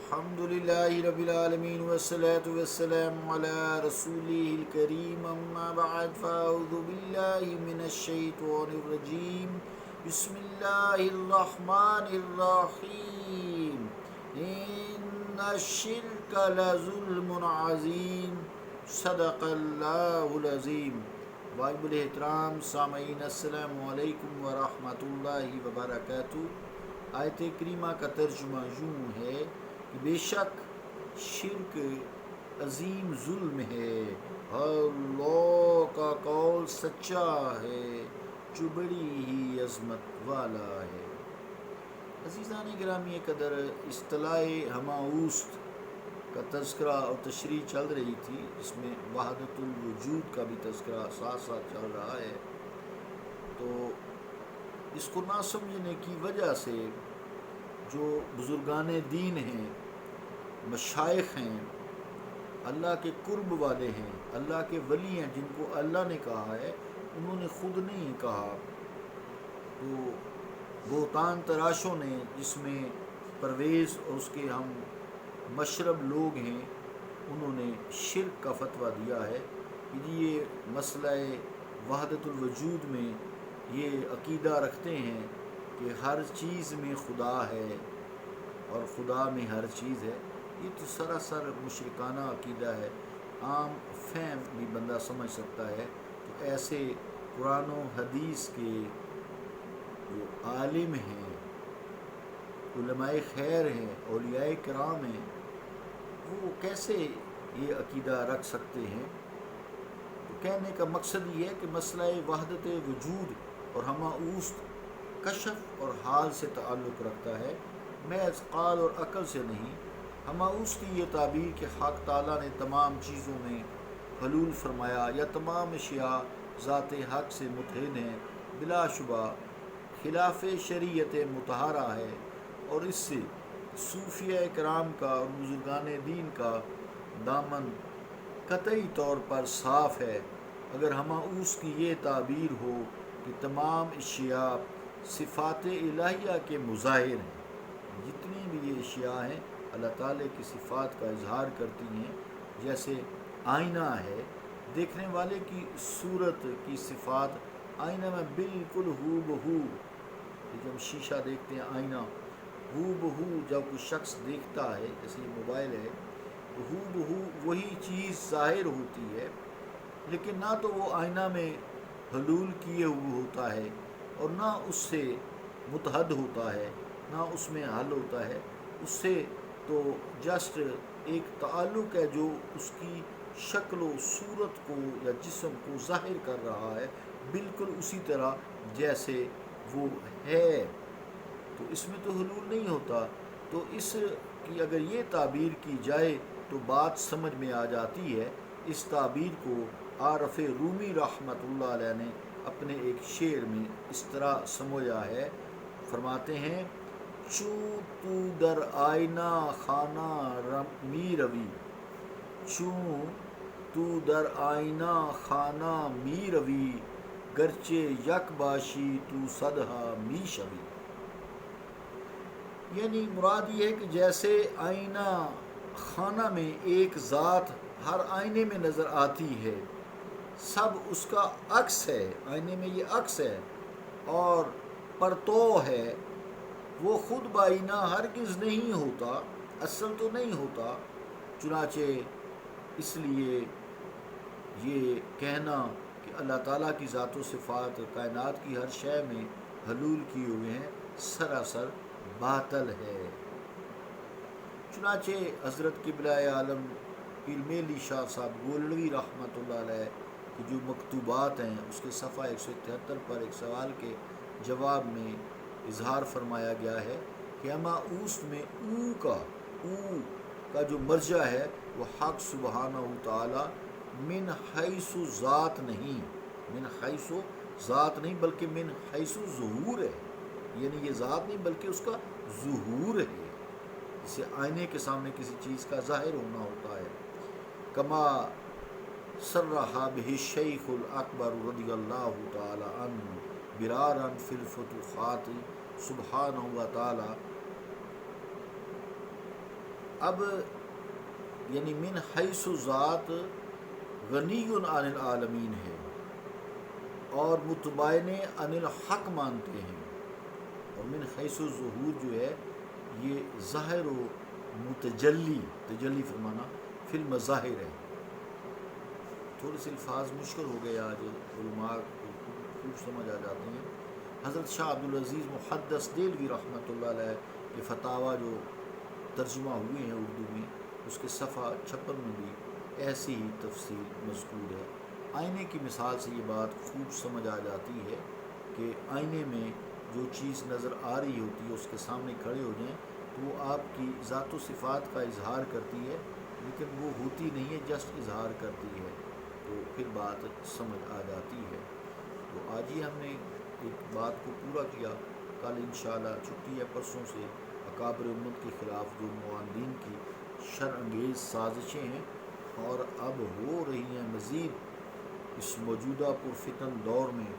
الحمد للہ رب العالمین والصلاة والسلام علی رسولہ الکریم اما بعد فاعوذ باللہ من الشیطان الرجیم بسم اللہ الرحمن الرحیم ان الشرک لظلم عظیم صدق اللہ العظیم۔ واجب الاحترام سامعین، السلام علیکم ورحمۃ اللہ وبرکاتہ۔ آیت کریمہ کا ترجمہ یوں ہے کہ بے شک شرک عظیم ظلم ہے، اللہ کا قول سچا ہے جو بڑی ہی عظمت والا ہے۔ عزیزان گرامی قدر، اصطلاح ہماوست کا تذکرہ اور تشریح چل رہی تھی، جس میں وحدت الوجود کا بھی تذکرہ ساتھ ساتھ چل رہا ہے۔ تو اس کو نہ سمجھنے کی وجہ سے جو بزرگان دین ہیں، مشائخ ہیں، اللہ کے قرب والے ہیں، اللہ کے ولی ہیں، جن کو اللہ نے کہا ہے، انہوں نے خود نہیں کہا۔ تو بہتان تراشوں نے، جس میں پرویز اور اس کے ہم مشرب لوگ ہیں، انہوں نے شرک کا فتویٰ دیا ہے کہ یہ مسئلہ وحدت الوجود میں یہ عقیدہ رکھتے ہیں کہ ہر چیز میں خدا ہے اور خدا میں ہر چیز ہے۔ یہ تو سراسر مشرکانہ عقیدہ ہے، عام فہم بھی بندہ سمجھ سکتا ہے۔ تو ایسے قرآن و حدیث کے جو عالم ہیں، علماء خیر ہیں، اولیاء کرام ہیں، وہ کیسے یہ عقیدہ رکھ سکتے ہیں؟ تو کہنے کا مقصد یہ ہے کہ مسئلہ وحدت وجود اور ہماوست کشف اور حال سے تعلق رکھتا ہے، محض قال اور عقل سے نہیں۔ ہماوست کی یہ تعبیر کہ حق تعالیٰ نے تمام چیزوں میں حلول فرمایا یا تمام اشیاء ذات حق سے متحد ہیں، بلا شبہ خلاف شریعت مطہرہ ہے، اور اس سے صوفیہ کرام کا اور بزرگان دین کا دامن قطعی طور پر صاف ہے۔ اگر ہماوست کی یہ تعبیر ہو کہ تمام اشیاء صفات الہیہ کے مظاہر ہیں، جتنی بھی یہ اشیاء ہیں اللہ تعالیٰ کی صفات کا اظہار کرتی ہیں، جیسے آئینہ ہے، دیکھنے والے کی صورت کی صفات آئینہ میں بالکل ہو بہو، جب شیشہ دیکھتے ہیں آئینہ ہو بہو، جب کوئی شخص دیکھتا ہے، جیسے یہ موبائل ہے، تو ہو بہو وہی چیز ظاہر ہوتی ہے، لیکن نہ تو وہ آئینہ میں حلول کیے ہوئے ہوتا ہے اور نہ اس سے متحد ہوتا ہے، نہ اس میں حل ہوتا ہے۔ اس سے تو جسٹ ایک تعلق ہے جو اس کی شکل و صورت کو یا جسم کو ظاہر کر رہا ہے، بالکل اسی طرح جیسے وہ ہے۔ تو اس میں تو حلول نہیں ہوتا۔ تو اس کی اگر یہ تعبیر کی جائے تو بات سمجھ میں آ جاتی ہے۔ اس تعبیر کو عارف رومی رحمۃ اللہ علیہ نے اپنے ایک شعر میں اس طرح سمجھا ہے، فرماتے ہیں: چوں تو در آئینہ خانہ می روی، چوں تو در آئینہ خانہ می روی، گرچہ یک باشی تو صدہا می شوی۔ یعنی مراد یہ ہے کہ جیسے آئینہ خانہ میں ایک ذات ہر آئینے میں نظر آتی ہے، سب اس کا عکس ہے، آئینے میں یہ عکس ہے اور پرتو ہے، وہ خود بآئینہ ہرگز نہیں ہوتا، اصل تو نہیں ہوتا۔ چنانچہ اس لیے یہ کہنا کہ اللہ تعالیٰ کی ذات و صفات کائنات کی ہر شے میں حلول کیے ہوئے ہیں، سراسر باطل ہے۔ چنانچہ حضرت قبلہ عالم پیر میلی شاہ صاحب گولڑوی رحمۃ اللہ علیہ کی جو مکتوبات ہیں، اس کے صفحہ 173 پر ایک سوال کے جواب میں اظہار فرمایا گیا ہے کہ ہماوست میں او کا جو مرجع ہے وہ حق سبحانہ تعالی من حیث ذات نہیں، من حیث ذات نہیں بلکہ من حیث ظہور ہے، یعنی یہ ذات نہیں بلکہ اس کا ظہور ہے، جسے آئینے کے سامنے کسی چیز کا ظاہر ہونا ہوتا ہے۔ کما صرح بہ الشیخ الاکبر رضی اللہ تعالی عنہ برارا فی الفتوحات سبحانہ و تعالی اب یعنی من حیث ذات غنی عن العالمین ہے اور متبین عن الحق مانتے ہیں، اور من حیث ظہور جو ہے یہ ظاہر و متجلی، تجلی فرمانا فی المظاہر ہے۔ تھوڑے سے الفاظ مشکل ہو گئے آج، علماء کو خوب سمجھ آ جاتے ہیں۔ حضرت شاہ عبدالعزیز محدث دہلوی رحمۃ اللہ علیہ کے فتاویٰ جو ترجمہ ہوئے ہیں اردو میں، اس کے صفحہ 56 میں بھی ایسی ہی تفصیل مذکور ہے۔ آئینے کی مثال سے یہ بات خوب سمجھ آ جاتی ہے کہ آئینے میں جو چیز نظر آ رہی ہوتی ہے اس کے سامنے کھڑے ہو جائیں تو وہ آپ کی ذات و صفات کا اظہار کرتی ہے، لیکن وہ ہوتی نہیں ہے، جسٹ اظہار کرتی ہے، تو پھر بات سمجھ آ جاتی ہے۔ تو آج ہی ہم نے ایک بات کو پورا کیا، کل انشاءاللہ چھٹی ہے، پرسوں سے اکابر امت کے خلاف جو معاندین کی شر انگیز سازشیں ہیں اور اب ہو رہی ہیں مزید اس موجودہ پرفتن دور میں،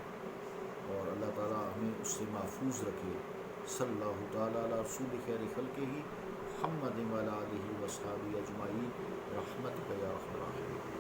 اور اللہ تعالیٰ ہمیں اس سے محفوظ رکھے۔ صلی اللہ تعالیٰ علی رسول خیر خلقہ محمد وعلی آلہ وصحبہ اجمعین برحمتک یا ارحم الراحمین۔